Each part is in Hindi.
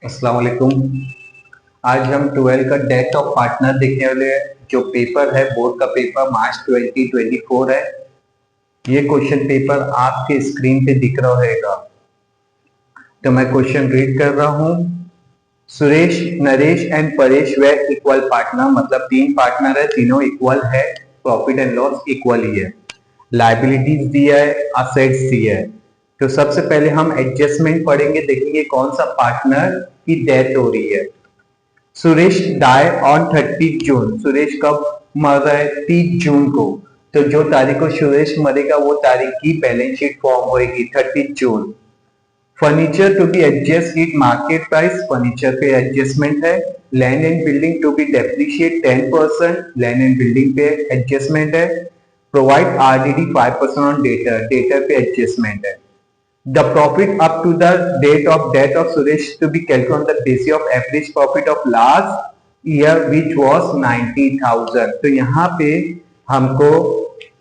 अस्सलाम वालेकुम। आज हम 12 का डेथ ऑफ पार्टनर देखने वाले हैं। जो पेपर है बोर्ड का पेपर मार्च 2024 है। ये क्वेश्चन पेपर आपके स्क्रीन पे दिख रहा रहेगा। तो मैं क्वेश्चन रीड कर रहा हूँ। Suresh, Naresh and Paresh way equal partner, मतलब तीन पार्टनर है, तीनों इक्वल है, प्रॉफिट एंड लॉस इक्वल ही है, लाइबिलिटीज दिया है, असेट्स दिया है। तो सबसे पहले हम एडजस्टमेंट पढ़ेंगे, देखेंगे कौन सा पार्टनर की डेथ हो रही है। सुरेश डाई ऑन 30 जून। सुरेश कब मर रहा है? 30 जून को। तो जो तारीख को सुरेश मरेगा वो तारीख की बैलेंस शीट फॉर्म होगी 30 June. Furniture to be adjust it market price, furniture पे एडजस्टमेंट है। Land and building to be depreciate 10%, land and building पे एडजस्टमेंट है। Provide RDD 5% on debtor, debtor पे एडजस्टमेंट है। The profit up to the date of death of Suresh to be calculated on the basis of average profit of last year which was 90,000। तो यहाँ पे हमको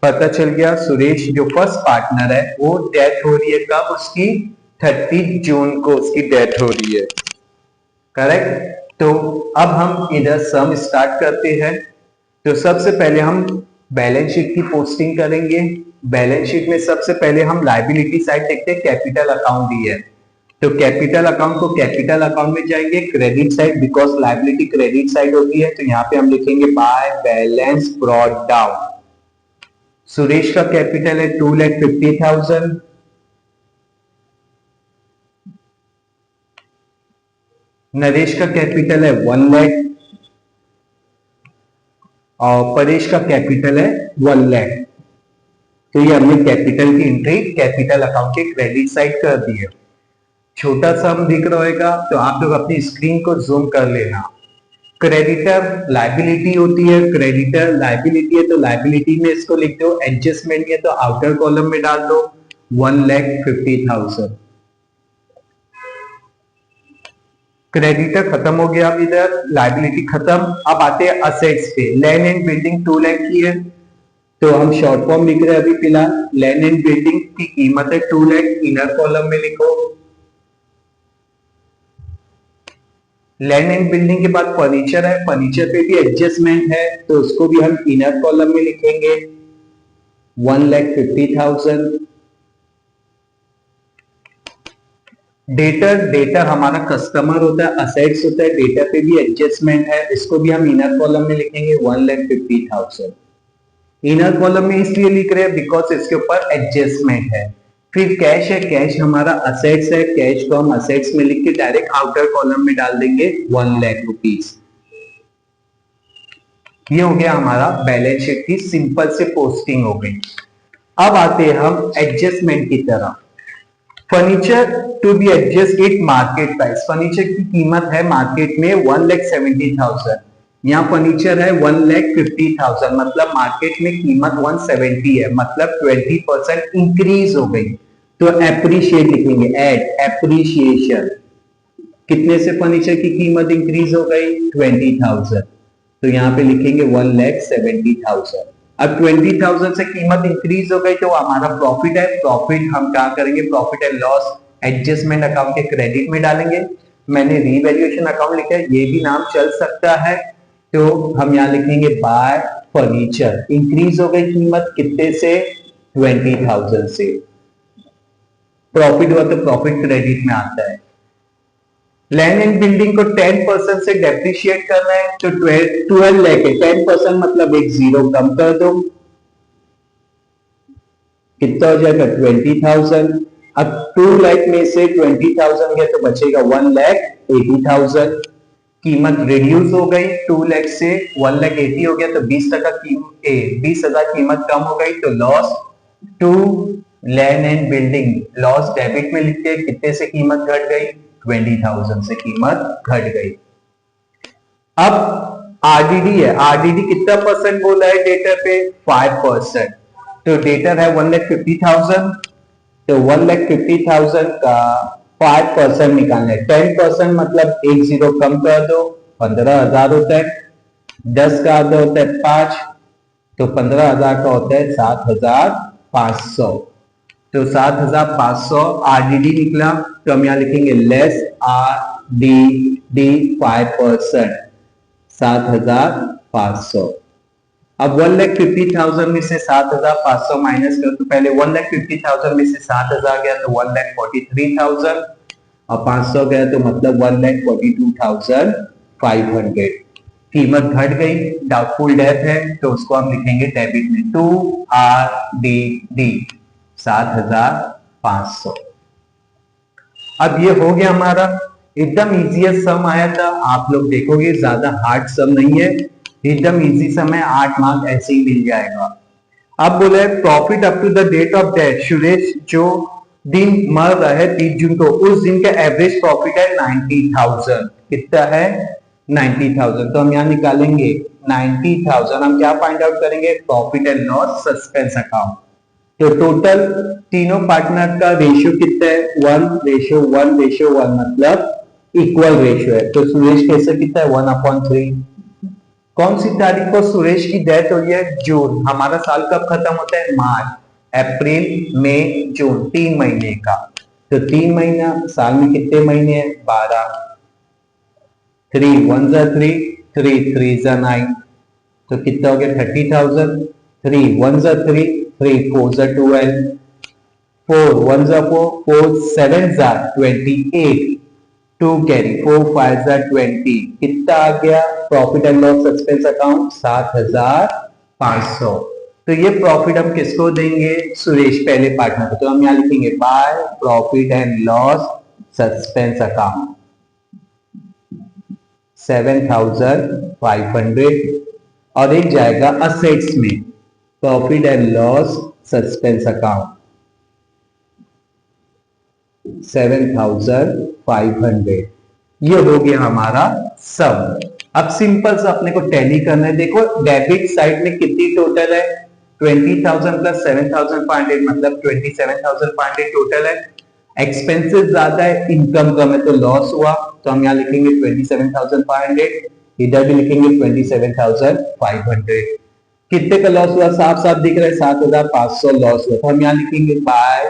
पता चल गया सुरेश जो फर्स्ट पार्टनर है वो डेथ हो रही है कब? उसकी 30 जून को उसकी डेथ हो रही है। करेक्ट। तो अब हम इधर सम स्टार्ट करते हैं। तो सबसे पहले हम बैलेंस शीट की पोस्टिंग करेंगे। बैलेंस शीट में सबसे पहले हम लाइबिलिटी साइड देखते हैं, कैपिटल अकाउंट दी है। तो कैपिटल अकाउंट को कैपिटल अकाउंट में जाएंगे, credit side, because liability credit side होती है। तो यहाँ पे हम लिखेंगे by balance brought down. Suresh का कैपिटल है 2,50,000। नरेश का कैपिटल है 1 लाख और परेश का कैपिटल है 1 लाख। तो ये हमने कैपिटल की एंट्री कैपिटल अकाउंट के क्रेडिट साइड कर दी है। छोटा सा हम दिख रहा होगा तो आप लोग अपनी स्क्रीन को जूम कर लेना। क्रेडिटर लाइबिलिटी होती है, क्रेडिटर लाइबिलिटी है तो लाइबिलिटी में इसको लिख दो, एडजस्टमेंट है तो आउटर कॉलम में डाल दो 1,50,000। क्रेडिटर खत्म हो गया, अब इधर लाइबिलिटी खत्म। अब आते हैं असेट्स पे। लैंड एंड बिल्डिंग 2 लाख की है तो हम शॉर्ट फॉर्म लिख रहे हैं अभी फिलहाल। लैंड एंड बिल्डिंग की कीमत है 2 लाख, इनर कॉलम में लिखो। लैंड एंड बिल्डिंग के बाद फर्नीचर है, फर्नीचर पे भी एडजस्टमेंट है तो उसको भी हम इनर कॉलम में लिखेंगे 1,50,000। डेटर, डेटर हमारा कस्टमर होता है, असेट्स होता है, डेटर पे भी एडजस्टमेंट है, इसको भी हम इनर कॉलम में लिखेंगे 1,50,000। इनर कॉलम में इसलिए लिख रहे हैं बिकॉज इसके ऊपर एडजस्टमेंट है। फिर कैश है, कैश हमारा असेट्स है, कैश को हम असेट्स में लिख के डायरेक्ट आउटर कॉलम में डाल देंगे 1 लाख रुपीज। ये हो गया हमारा बैलेंस शीट की सिंपल से पोस्टिंग हो गई। अब आते हैं हम एडजस्टमेंट की तरफ। Furniture to be adjust it market price, furniture की कीमत है मार्केट में 1,70,000। यहाँ फर्नीचर है 1,50,000, मतलब मार्केट में कीमत 170 है, मतलब 20% इंक्रीज हो गई। तो एप्रिशिएट लिखेंगे, एड एप्रिशिएशन। कितने से फर्नीचर की कीमत इंक्रीज हो गई? 20,000। तो यहाँ पे लिखेंगे 1,70,000। अब 20,000 से कीमत इंक्रीज हो गई तो हमारा प्रॉफिट है। प्रॉफिट हम क्या करेंगे? Profit and loss adjustment account के क्रेडिट में डालेंगे। मैंने रीवैल्यूएशन अकाउंट लिखा है, ये भी नाम चल सकता है। तो हम यहाँ लिखेंगे बाय फर्नीचर, इंक्रीज हो गई कीमत कितने से? 20,000 से। प्रॉफिट हुआ तो प्रॉफिट क्रेडिट में आता है। लैंड एंड बिल्डिंग को 10% से डेप्रिशिएट करना है तो 12 लाख है, 10% मतलब एक जीरो कम कर दो, कितना हो जाएगा? 20,000। अब 2 लाख में से 20,000 गया तो बचेगा 1,80,000। कीमत रिड्यूस हो गई, 2 लाख से 1,80,000 हो गया तो 20,000 कीमत कम हो गई तो loss to land and building, loss debit में लिखते हैं, कितने से कीमत घट गई? 20,000 से कीमत घट गई। अब आरडीडी है, आरडीडी कितना परसेंट बोला है डेटर पे? 5%। तो डेटर है 1,50,000, तो 1,50,000 का 5% निकालना है। 10% मतलब एक जीरो कम कर दो, 15,000 होता है। 10 का आधा होता है 5, तो 15,000 का होता है 7,500। तो 7,500 RDD निकला, तो हम यहाँ लिखेंगे लेस RDD 5%, 7,500। अब 1,50,000 में से 7,500 माइनस करो तो पहले 1,50,000 में से 7,000 गया तो 1,43,000 और 500 गया तो मतलब 1,42,500। कीमत घट गई, डाउटफुल डेथ है तो उसको हम लिखेंगे डेबिट में 2RDD 7,500। अब ये हो गया हमारा, एकदम इजीएस्ट सम आया था। आप लोग देखोगे ज्यादा हार्ड सम नहीं है, एकदम इजी सम है, 8 मार्क ऐसे ही मिल जाएगा। अब बोले profit up to the date of death, Suresh जो दिन मर रहा है 30 जून को, उस दिन का एवरेज प्रॉफिट है 90,000। कितना है? 90,000। तो हम यहाँ निकालेंगे 90,000। हम क्या फाइंड आउट करेंगे? Profit and loss suspense account. तो टोटल तीनों पार्टनर का रेशियो कितना है? 1:1:1 मतलब इक्वल रेशियो है। तो सुरेश कैसे कितना है? 1/3। कौन सी तारीख को सुरेश की डेथ हुई है? जून। हमारा साल कब खत्म होता है? मार्च। अप्रैल, मई, जून, 3 महीने का। तो 3 महीना, साल में कितने महीने हैं? 12। 3 1 3, 3 3 9, तो कितना हो गया? 30,000। 3 1 3, 3 4 12, 4 1 4, 4 7 28, 2 कैरी, 4 5 20। कितना आ गया profit and loss suspense account? 7,500। तो ये प्रॉफिट हम किसको देंगे? सुरेश, पहले पार्टनर को। तो हम यहां लिखेंगे by profit and loss suspense account 7,500। और एक जाएगा असेट्स में, profit and loss suspense account 7,500। ये हो गया हमारा सम। अब सिंपल सा अपने को टैली करना है। देखो डेबिट साइड में कितनी टोटल है? 20,000 प्लस 7,500 मतलब 27,500 टोटल है। एक्सपेंसेस ज्यादा है, इनकम कम है, तो लॉस हुआ। तो हम यहाँ लिखेंगे 27,500, इधर भी लिखेंगे 27,500। कितने का लॉस हुआ? साफ साफ दिख रहा है, 7,500 लॉस हुआ। तो हम यहाँ लिखेंगे बाय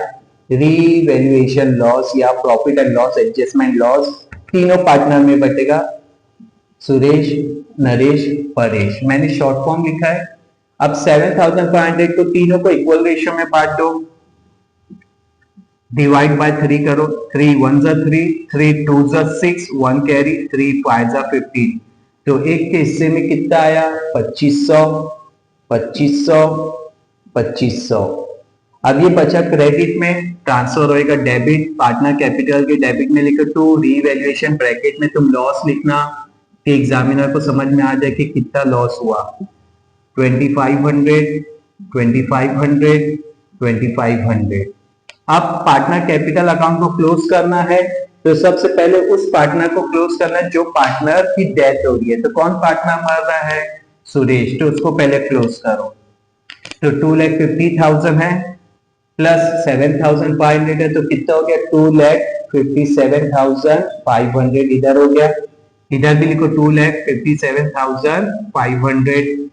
रीवैल्यूएशन लॉस या profit and loss adjustment loss. तीनों पार्टनर में बटेगा, सुरेश, नरेश, परेश। मैंने शॉर्ट फॉर्म लिखा है। अब 7,500 को तीनों को इक्वल रेशियो में बांट दो, डिवाइड बाय 3 करो। 3 1 3, 3 2 6, 1 कैरी, 3 5 15। तो एक के हिस्से में कितना आया? 2500, 2500, 2500। अब ये बचा क्रेडिट में, ट्रांसफर होएगा डेबिट, पार्टनर कैपिटल के डेबिट में लिखो 2, रीवैल्यूएशन ब्रैकेट में तुम लॉस लिखना कि एग्जामिनर को समझ में आ जाए कि कितना लॉस हुआ। 2,500, 2,500, 2,500। अब पार्टनर कैपिटल अकाउंट को क्लोज करना है, तो सबसे पहले उस पार्टनर को क्लोज करना है जो पार्टनर की डेथ हो रही है। तो कौन पार्टनर मर रहा है? सुरेश। तो उसको पहले क्लोज करो। तो 2,50,000 है प्लस 7,500 है, तो कितना हो गया? 2,57,500 इधर हो गया। इधर भी लिखो 2,57,500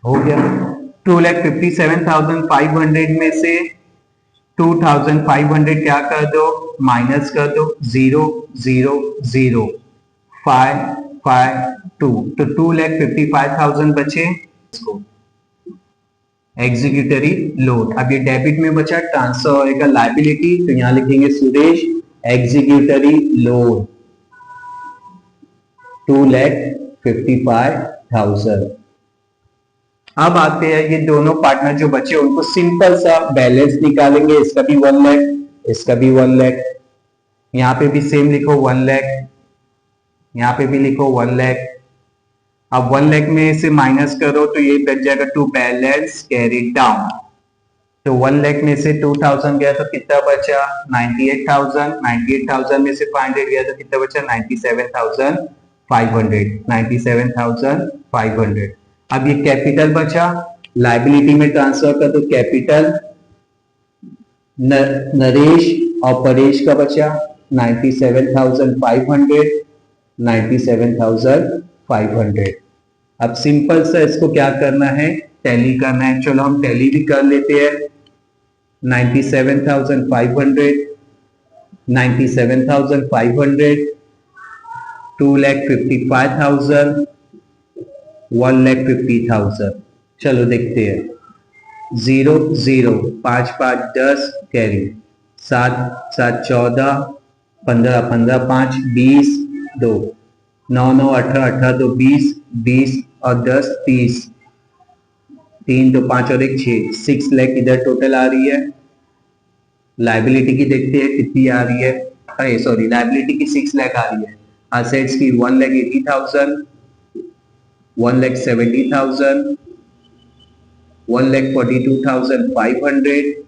हो गया। 2,57,500 में से 2,500 क्या कर दो? माइनस कर दो। 0 0 0 5 5 2, तो 2,55,000 बचे। Executory loan. अब ये डेबिट में बचा, ट्रांसफर होएगा लायबिलिटी, तो यहां लिखेंगे सुरेश एग्जीक्यूटरी लोन 2,55,000। अब आते हैं ये दोनों पार्टनर जो बचे उनको सिंपल सा बैलेंस निकालेंगे। इसका भी 1 लाख, इसका भी 1 लाख, यहाँ पे भी सेम लिखो 1 लाख, यहाँ पे भी लिखो 1 लाख। अब 1 लाख में से माइनस करो तो ये बच जाएगा टू बैलेंस कैरी डाउन। तो 1 लाख में से 2,000 गया तो कितना बचा? 98,000। 98,000 में से 500 गया तो कितना बचा? 97,500। 97,500। अब ये कैपिटल बचा, लाइबिलिटी में ट्रांसफर कर दो कैपिटल। नरेश और परेश का बचा 97,500, 97,500। अब सिंपल सा इसको क्या करना है? टैली करना है, चलो हम टैली भी कर लेते हैं। 97,500, 97,500, 2,55,000, 1,50,000। चलो देखते हैं। 0 0, 5 5 10 कैरी, 7 7 14, 15 15 5 20, 2 9 9 18 18 2 20, 20 और 10 30, 3 2 5 और 1 6, 6 लाख इधर टोटल आ रही है। लाइबिलिटी की देखते हैं कितनी आ रही है। अरे सॉरी, लाइबिलिटी की 6 लाख आ रही है। असेट्स की 1,80,000, 1,70,000, 1,42,500,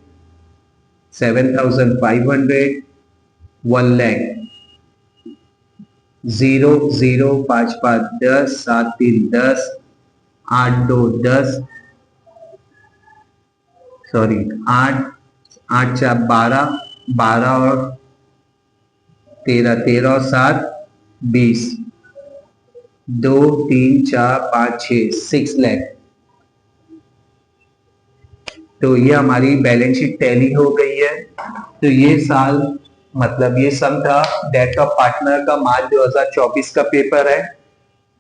7,500, 1 लाख। 0 0 5 5 10, 7 3 10, 8 2 10, सॉरी 8 8 4 12, 12 और 13, 13 और 7 20, 2 3 4 5 6, 6 लाख। तो ये हमारी बैलेंस शीट टैली हो गई है। तो ये साल मतलब ये सम था डेट ऑफ पार्टनर का मार्च 2024 का पेपर है।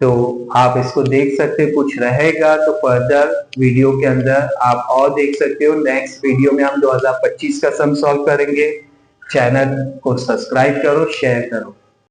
तो आप इसको देख सकते हो, कुछ रहेगा तो फर्दर वीडियो के अंदर आप और देख सकते हो। नेक्स्ट वीडियो में हम 2025 का सम सॉल्व करेंगे। चैनल को सब्सक्राइब करो, शेयर करो।